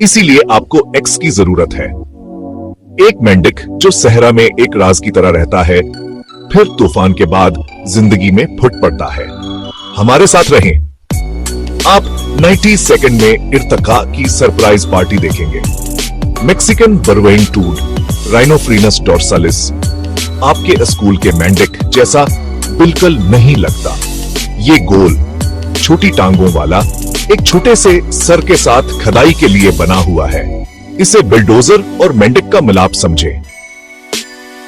इसीलिए आपको एक्स की जरूरत है। एक मेंढक जो सहरा में एक राज की तरह रहता है, फिर तूफान के बाद जिंदगी में फुट पड़ता है। हमारे साथ रहें। आप 90 सेकंड में इर्तका की सरप्राइज पार्टी देखेंगे। मैक्सिकन बर्वेइंग टूड राइनोफ्रीनस डोर्सालिस आपके स्कूल के मेंढक जैसा बिल्कुल नहीं लगता। ये गोल छोटी टांगों वाला एक छोटे से सर के साथ खदाई के लिए बना हुआ है। इसे बिल्डोजर और मेंढक का मिलाप समझे।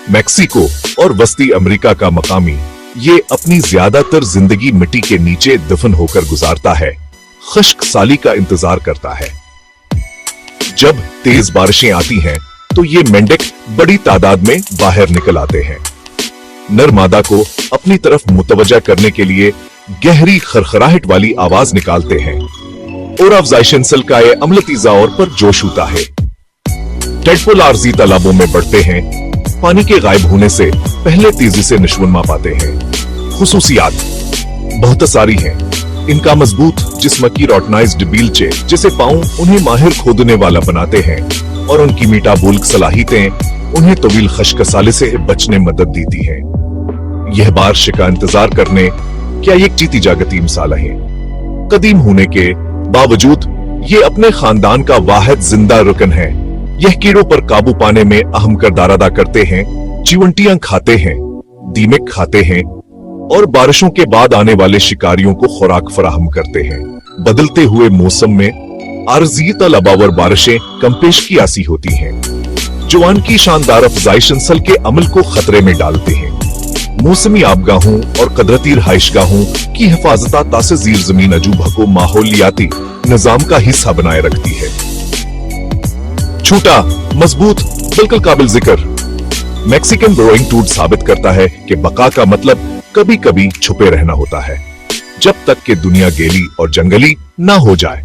मैक्सिको और वस्ती अमेरिका का मकामी ये अपनी ज्यादातर जिंदगी मिट्टी के नीचे दफन होकर गुजारता है, खुश्क साली का इंतजार करता है। जब तेज बारिशें आती हैं तो ये मेंढक बड़ी तादाद में बाहर निकल आते हैं। नर मादा को अपनी तरफ मुतवज्जा करने के लिए गहरी खरखराहट वाली आवाज निकालते हैं और अफजाइशन का ये अमलती ज़ौर पर जोश होता है। टेडपोल आरजी तालाबों में बढ़ते हैं, पानी के गायब होने से पहले तेजी से नशोनमा पाते हैं। खुसूसियात बहुत सारी हैं। इनका मजबूत जिस्म की रोटनाइज्ड बीलचे जिसे पांव उन्हें माहिर खोदने वाला बनाते हैं और उनकी मीटाबोलिक सलाहियतें उन्हें तवील खश्कसाले से बचने मदद देती हैं। यह बारिश का इंतजार करने क्या एक जीती जागती मिसाल है। कदीम होने के बावजूद ये अपने खानदान का वाहिद जिंदा रुकन है। यह कीड़ों पर काबू पाने में अहम किरदार अदा करते हैं। चिवंटियां खाते हैं, दीमक खाते हैं और बारिशों के बाद आने वाले शिकारियों को खुराक फराहम करते हैं। बदलते हुए मौसम में आरजी तलबावर बारिशें कमपेश की आसी होती हैं, जवान की शानदार अफजाइश नस्ल के अमल को खतरे में डालते हैं। मौसमी आबगाहों और कदरती रहाइशगाहों की हिफाजत तासे जीर जमीन अजूबा को माहौलियाती निजाम का हिस्सा बनाए रखती है। छोटा, मजबूत, बिल्कुल काबिल जिक्र मैक्सिकन बर्वेइंग टूड साबित करता है कि बका का मतलब कभी कभी छुपे रहना होता है, जब तक कि दुनिया गीली और जंगली ना हो जाए।